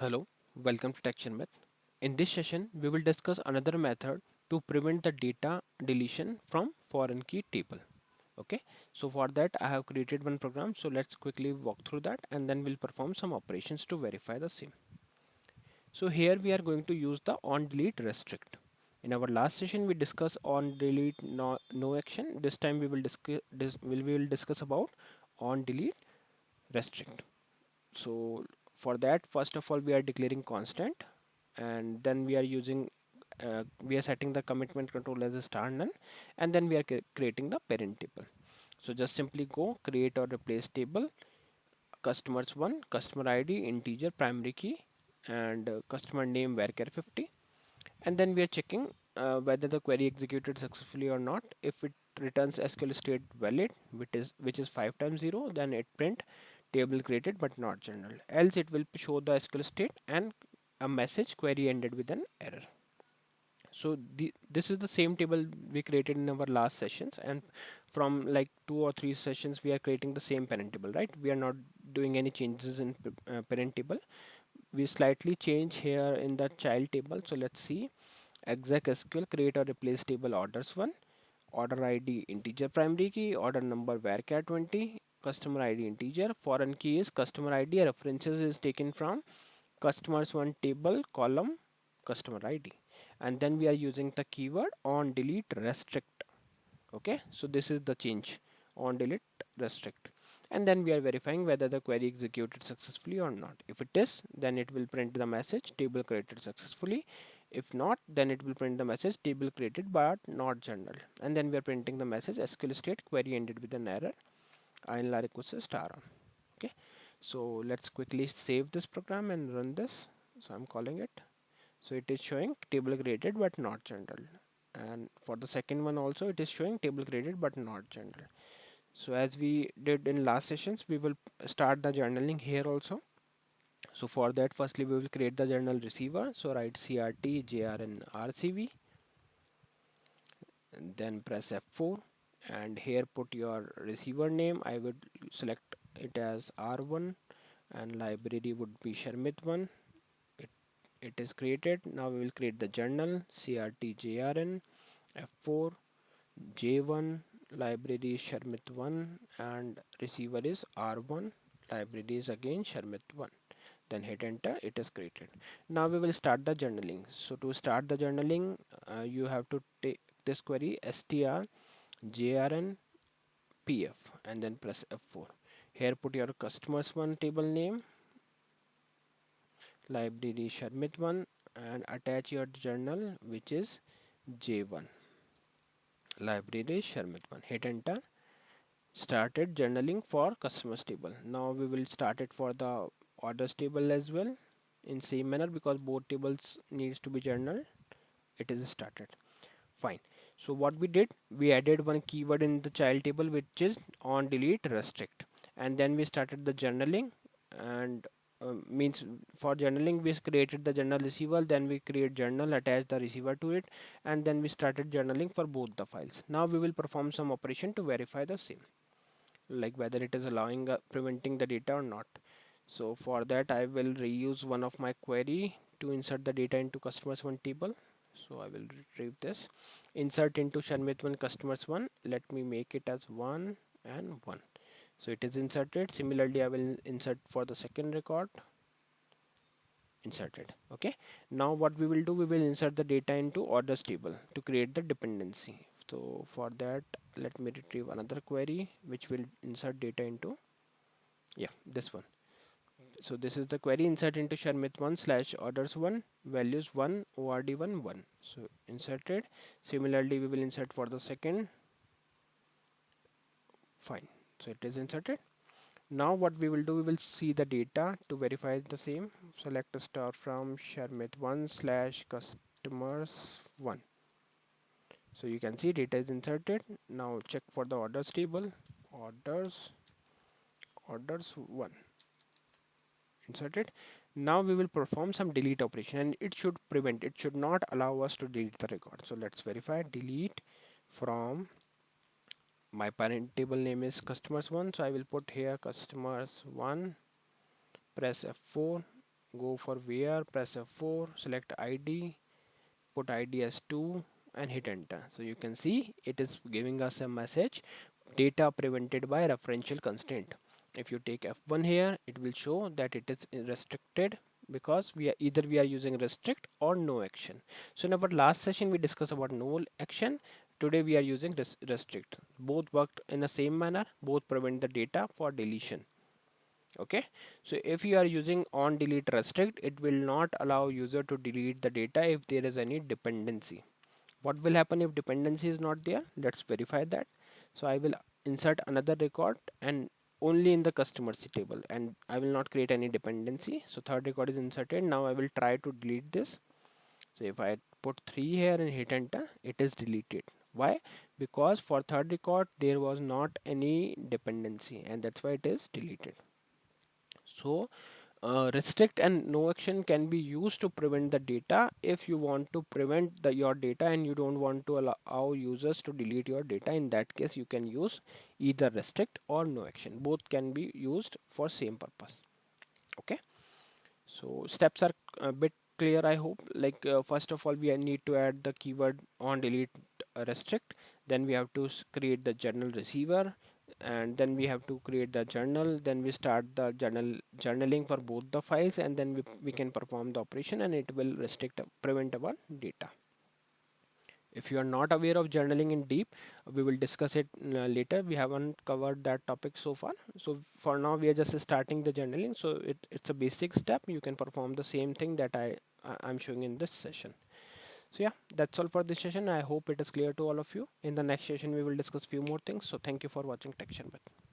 Hello, welcome to Sharmit. In this session, we will discuss another method to prevent the data deletion from foreign key table. Okay, so for that I have created one program. So let's quickly walk through that and then we'll perform some operations to verify the same. So here we are going to use the on delete restrict. In our last session we discussed on delete no action. This time we will discuss about on delete restrict. So for that, first of all, we are declaring constant, and then we are setting the commitment control as a star none, and then we are creating the parent table. So just simply go create or replace table, customers one, customer ID integer primary key, and customer name varchar 50, and then we are checking whether the query executed successfully or not. If it returns SQL state valid, which is 5 times 0, then it print table created but not general. Else it will show the SQL state and a message query ended with an error. So this is the same table we created in our last sessions, and from like 2 or 3 sessions we are creating the same parent table, right? We are not doing any changes in parent table. We slightly change here in the child table. So let's see, exec SQL create or replace table orders one, order ID integer primary key, order number varchar 20, customer ID integer, foreign key is customer ID, references is taken from customers one table column customer ID, and then we are using the keyword on delete restrict. Okay, so this is the change, on delete restrict, and then we are verifying whether the query executed successfully or not. If it is, then it will print the message table created successfully. If not, then it will print the message table created but not general, and then we are printing the message SQL state query ended with an error, INLR equals a star on. Okay, so let's quickly save this program and run this. So I'm calling it. So it is showing table created but not general, and for the second one also it is showing table created but not general. So as we did in last sessions, we will start the journaling here also. So for that, firstly we will create the journal receiver. So write crt jrn rcv, and then press F4, and here put your receiver name. I would select it as R1, and library would be Sharmit1. It, it is created. Now we will create the journal crt jrn F4 J1, library is Sharmit1, and receiver is R1, library is again Sharmit1. Then hit enter, it is created. Now we will start the journaling. So to start the journaling, you have to take this query str jrn pf and then press F4. Here put your customers one table name, library Sharmit1, and attach your journal which is J1, library Sharmit1. Hit enter. Started journaling for customers table. Now we will start it for the orders table as well in same manner, because both tables needs to be journal. It is started. Fine. So what we did, we added one keyword in the child table which is on delete restrict, and then we started the journaling, and means for journaling we created the journal receiver, then we create journal, attach the receiver to it, and then we started journaling for both the files. Now we will perform some operation to verify the same, like whether it is allowing preventing the data or not. So for that I will reuse one of my query to insert the data into customers one table. So I will retrieve this, insert into Sharmit1 customers one. Let me make it as 1 and 1. So it is inserted. Similarly I will insert for the second record, inserted. Okay, now what we will do, we will insert the data into orders table to create the dependency. So for that, let me retrieve another query which will insert data into, yeah, this one. So this is the query, insert into Sharmit1 slash orders 1 values 1 ord1 1. So inserted. Similarly we will insert for the second. Fine, so it is inserted. Now what we will do, we will see the data to verify the same. Select a star from Sharmit1 slash customers 1. So you can see data is inserted. Now check for the orders table, orders 1, inserted. Now we will perform some delete operation, and it should not allow us to delete the record. So let's verify, delete from, my parent table name is customers 1, so I will put here customers 1, press F4, go for where, press F4, select ID, put ID as 2 and hit enter. So you can see it is giving us a message, data prevented by referential constraint. If you take F1 here, it will show that it is restricted because we are using restrict or no action. So in our last session we discussed about no action. Today we are using restrict. Both worked in the same manner, both prevent the data for deletion. Okay, so if you are using on delete restrict, it will not allow user to delete the data if there is any dependency. What will happen if dependency is not there? Let's verify that. So I will insert another record and only in the customer table, and I will not create any dependency. So third record is inserted. Now I will try to delete this. So if I put 3 here and hit enter, it is deleted. Why? Because for third record there was not any dependency, and that's why it is deleted. So restrict and no action can be used to prevent the data if you want to prevent your data and you don't want to allow users to delete your data. In that case you can use either restrict or no action. Both can be used for same purpose. Okay, so steps are a bit clear, I hope. Like first of all, we need to add the keyword on delete restrict. Then we have to create the journal receiver, and then we have to create the journal. Then we start the journaling for both the files, and then we can perform the operation, and it will prevent our data. If you are not aware of journaling in deep, we will discuss it later. We haven't covered that topic so far. So for now we are just starting the journaling. So it's a basic step. You can perform the same thing that I'm showing in this session. So yeah, that's all for this session. I hope it is clear to all of you. In the next session we will discuss few more things. So thank you for watching Tech Sharmit.